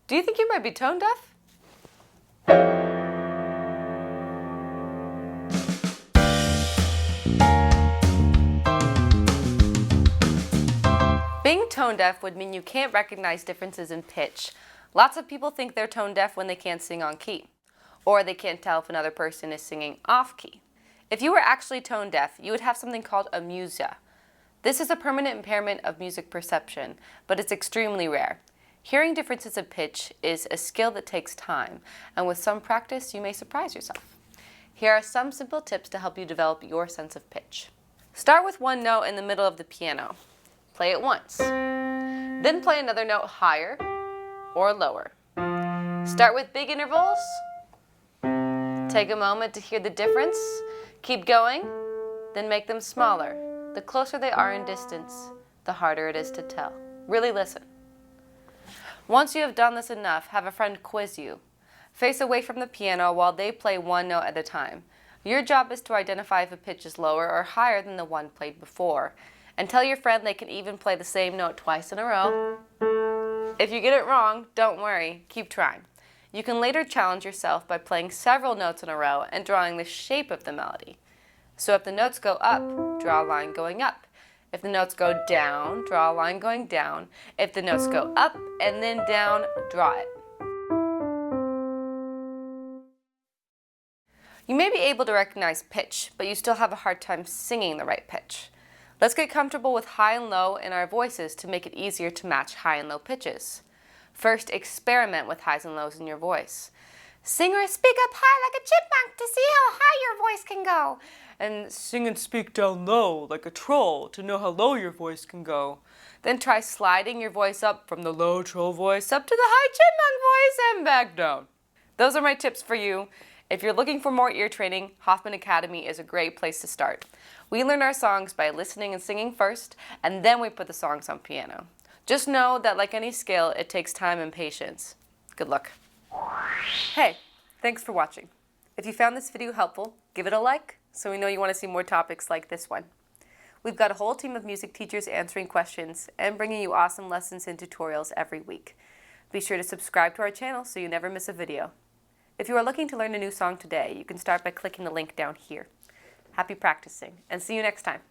Do you think you might be tone deaf? Being tone deaf would mean you can't recognize differences in pitch. Lots of people think they're tone deaf when they can't sing on key, or they can't tell if another person is singing off key. If you were actually tone deaf, you would have something called Amusia. This is a permanent impairment of music perception, but it's extremely rare. Hearing differences in pitch is a skill that takes time, and with some practice, you may surprise yourself. Here are some simple tips to help you develop your sense of pitch. Start with one note in the middle of the piano. Play it once. Then play another note higher or lower. Start with big intervals. Take a moment to hear the difference. Keep going, then make them smaller. The closer they are in distance, the harder it is to tell. Really listen. Once you have done this enough, have a friend quiz you. Face away from the piano while they play one note at a time. Your job is to identify if a pitch is lower or higher than the one played before. And tell your friend they can even play the same note twice in a row. If you get it wrong, don't worry, keep trying. You can later challenge yourself by playing several notes in a row and drawing the shape of the melody. So if the notes go up, draw a line going up. If the notes go down, draw a line going down. If the notes go up and then down, draw it. You may be able to recognize pitch, but you still have a hard time singing the right pitch. Let's get comfortable with high and low in our voices to make it easier to match high and low pitches. First, experiment with highs and lows in your voice. Sing or speak up high like a chipmunk to see how high your voice can go. And sing and speak down low like a troll to know how low your voice can go. Then try sliding your voice up from the low troll voice up to the high chipmunk voice and back down. Those are my tips for you. If you're looking for more ear training, Hoffman Academy is a great place to start. We learn our songs by listening and singing first, and then we put the songs on piano. Just know that like any skill, it takes time and patience. Good luck. Hey, thanks for watching. If you found this video helpful, give it a like so we know you want to see more topics like this one. We've got a whole team of music teachers answering questions and bringing you awesome lessons and tutorials every week. Be sure to subscribe to our channel so you never miss a video. If you are looking to learn a new song today, you can start by clicking the link down here. Happy practicing, and see you next time.